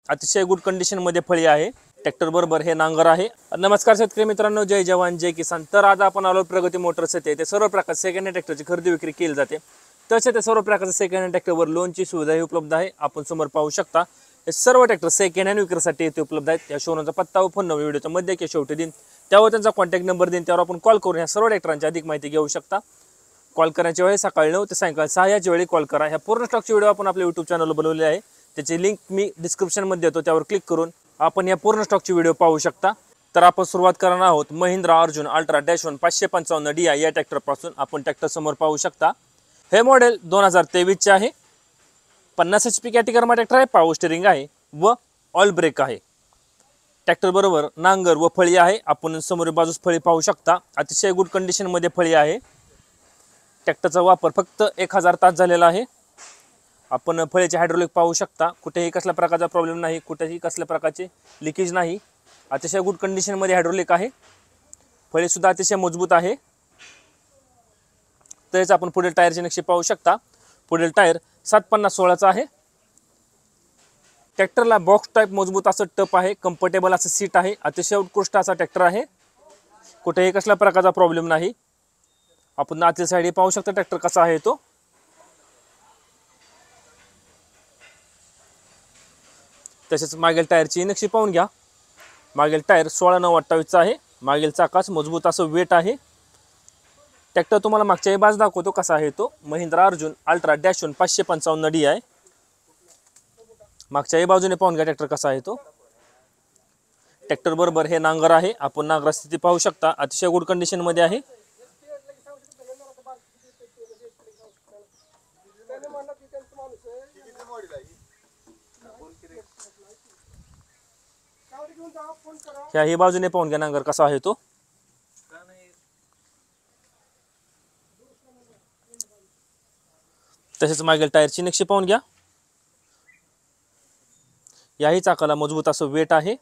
अतिशय good condition मध्ये फळी आहे। ट्रॅक्टर बरोबर हे नांगर आहे। नमस्कार शेतकरी मित्रांनो, जय जवान जय किसान। तर आज आपण आलो प्रगती मोटर्स येथे। ते सर्व प्रकारचे सेकंड हँड ट्रॅक्टरची खरेदी विक्री केली जाते। तसे ते सर्व प्रकारचे सेकंड हँड ट्रॅक्टरवर लोनची सुविधा उपलब्ध आहे। आपण समोर पाहू शकता हे सर्व ट्रॅक्टर सेकंड हँड विक्रीसाठी येथे उपलब्ध आहेत। या शोरूमचा पत्ता व फोन नंबर व्हिडिओच्या मध्ये की शेवटी देईन, त्यावर त्यांचा कॉन्टॅक्ट नंबर देईन, त्यावर आपण कॉल करून या सर्व ट्रॅक्टरांची अधिक माहिती घेऊ शकता। कॉल करण्याची वेळ सकाळी 9 ते सायंकाळी 6 याची वेळी कॉल करा। ह्या पूर्ण स्टॉकची व्हिडिओ आपण आपल्या YouTube चॅनलवर बनवली आहे। त्याची लिंक मी डिस्क्रिप्शन मध्ये देतो, त्यावर क्लिक करून आपण या पूर्ण स्टॉकची व्हिडिओ पाहू शकता। तर आपण सुरुवात करणार आहोत महिंद्रा अर्जुन अल्ट्रा -1 555 DI या ट्रॅक्टर पासून। आपण ट्रॅक्टर समोर पाहू शकता हे मॉडेल 2023 चे आहे। 50 HP कॅटेगरी ट्रॅक्टर आहे। पॉवर स्टीअरिंग आहे व ऑल ब्रेक आहे। ट्रॅक्टर बरोबर नांगर व फळी आहे। आपण समोर बाजूस फळी पाहू शकता। अतिशय गुड कंडिशन मध्ये फळी आहे। ट्रॅक्टरचा वापर फक्त 1000 तास झालेला आहे। आपण फळीचे हायड्रोलिक पाहू शकता। कुठेही कसल्या प्रकारचा प्रॉब्लेम नाही, कुठेही कसल्या प्रकारचे लिकेज नाही। अतिशय गुड कंडिशन मध्ये हायड्रोलिक आहे। फळी सुद्धा अतिशय मजबूत आहे। तसेच आपण पुढील टायरचे नक्षी पाहू शकता। पुढील टायर 750/16 चा आहे। ट्रॅक्टरला बॉक्स टाइप मजबूत असं टप आहे। कम्फर्टेबल असं सीट आहे। अतिशय उत्कृष्ट असा ट्रॅक्टर आहे। कुठेही कसल्या प्रकारचा प्रॉब्लेम नाही। आपण आतील साइड पाहू शकता ट्रॅक्टर कसा आहे तो। तसेच मागील टायरची नक्षी पाहून घ्या। मागील टायर 16/9/28 चा आहे। मागील चाकास मजबूत असं वेट आहे। ट्रॅक्टर तुम्हाला मागच्याही बाजू दाखवतो कसा आहे तो। Mahindra Arjun ultra -1 555 DI। मागच्याही बाजूने पाहून घ्या ट्रॅक्टर कसा आहे तो। ट्रॅक्टर बरोबर हे नांगर आहे। आपण नांगर स्थिती पाहू शकता, अतिशय गुड कंडिशन मध्ये आहे। ह्याही बाजूने पाहून घ्या नांगर कसा आहे तो। तसेच मागील टायरची नक्षी पाहून घ्या। याही चाकाला मजबूत असं वेट आहे।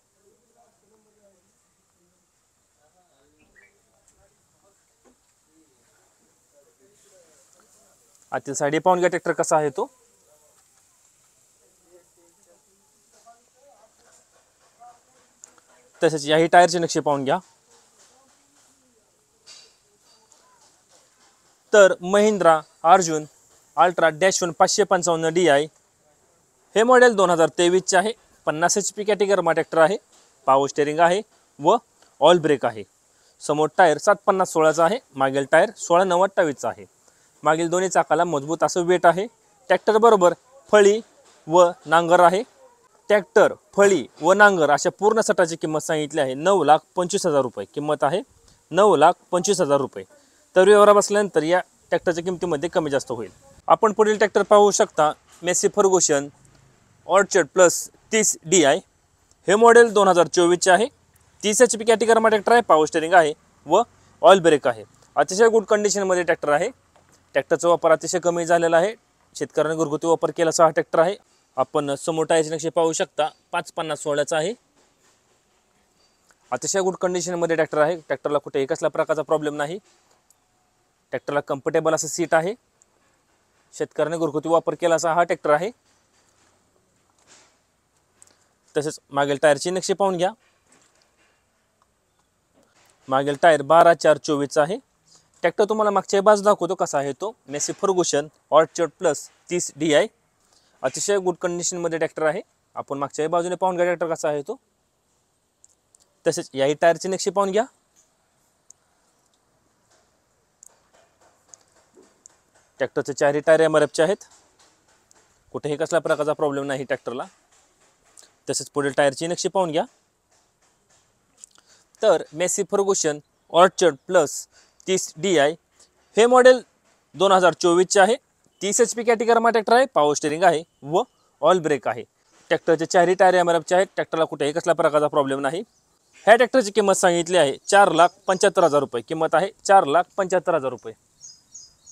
आतील साइड पाहून घ्या ट्रॅक्टर कसा आहे तो। तसेच याही टायरची नक्षी पाहून घ्या। तर महिंद्रा अर्जुन अल्ट्रा -1 555 DI हे मॉडेल 2023 चे आहे। 50 HP कॅटेगरी ट्रॅक्टर आहे। पॉवर स्टीअरिंग आहे व ऑल ब्रेक आहे। समोर टायर 750/16 चा आहे। मागील टायर 16/9/28 चा आहे। मागील दोन्ही चाकाला मजबूत असं वेट आहे। ट्रॅक्टर बरोबर फळी व नांगर आहे। ट्रॅक्टर, फळी व नांगर अशा पूर्ण सेटाची किंमत सांगितली आहे 9,25,000 रुपये किंमत आहे। 9,25,000 रुपये। तर व्यवहार बसल्यानंतर या ट्रॅक्टरच्या किमतीमध्ये कमी जास्त होईल। आपण पुढील ट्रॅक्टर पाहू शकता Massey Ferguson orchard plus 30 DI हे मॉडेल 2024 चे आहे। 30 HP कॅटेगरी ट्रॅक्टर आहे। पॉवर स्टीअरिंग आहे व ऑइल ब्रेक आहे। अतिशय गुड कंडिशन मध्ये ट्रॅक्टर आहे। ट्रॅक्टरचा वापर अतिशय कमी झालेला आहे। शेतकऱ्यांनी घरगुती वापर केला असा हा ट्रॅक्टर आहे। आपण समोर टायरचे नक्षी पाहू शकता 550/16 चा आहे। अतिशय गुड कंडिशन मध्ये ट्रॅक्टर आहे। ट्रॅक्टरला कुठेही कसल्या प्रकारचा प्रॉब्लेम नाही। ट्रॅक्टरला कम्फर्टेबल असं सीट आहे। शेतकऱ्यांनी घरगुती वापर केला असा हा ट्रॅक्टर आहे। तसेच मागील टायरची नक्षी पाहून घ्या। मागील टायर 12/4/24 चा आहे। ट्रॅक्टर तुम्हाला मागच्या बाजू दाखवतो कसा आहे तो। Massey Ferguson orchard plus 30 DI अतिशय गुड कंडिशन मध्ये ट्रॅक्टर आहे। आपण मागच्या बाजूने पाहून घ्या ट्रॅक्टर कसा आहे तो। तसेच याही टायरची नक्षी पाहून घ्या। ट्रॅक्टरचे चारही टायर MRF आहेत। कुठेही कसल्या प्रकारचा प्रॉब्लेम नाही ट्रॅक्टरला। तसेच पुढील टायरची नक्षी पाहून घ्या। तर Massey Ferguson orchard plus 30 DI हे मॉडेल 2024 चे आहे। 30 HP कॅटेगरी ट्रॅक्टर आहे। पॉवर स्टीअरिंग आहे व ऑइल ब्रेक आहे। ट्रॅक्टरचे चारही टायर MRF चे आहेत। ट्रॅक्टरला कुठेही कसल्या प्रकारचा प्रॉब्लेम नाही। ह्या ट्रॅक्टरची किंमत सांगितली आहे 4,75,000 रुपये किंमत आहे 4,75,000 रुपये।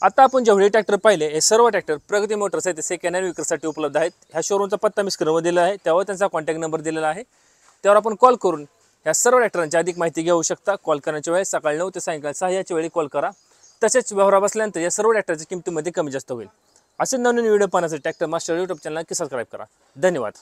आता आपण जेवढे ट्रॅक्टर पाहिले हे सर्व ट्रॅक्टर प्रगती मोटर्स आहेत सेकंड हँड विक्रीसाठी उपलब्ध आहेत। ह्या शोरूमचा पत्ता मी स्क्रीनवर दिला आहे, त्यावर त्यांचा कॉन्टॅक्ट नंबर दिलेला आहे, त्यावर आपण कॉल करून या सर्व ट्रॅक्टरांची अधिक माहिती घेऊ शकता। कॉल करण्याची वेळ सकाळी 9 ते सायंकाळी 6 याची वेळी कॉल करा। तसेच व्यवहार बसल्यानंतर या सर्व ट्रॅक्टरच्या किमतीमध्ये कमी जास्त होईल। असे नवीन व्हिडिओ पाहण्यासाठी ट्रॅक्टर मास्टर YouTube चॅनल नक्की सबस्क्राइब करा। धन्यवाद।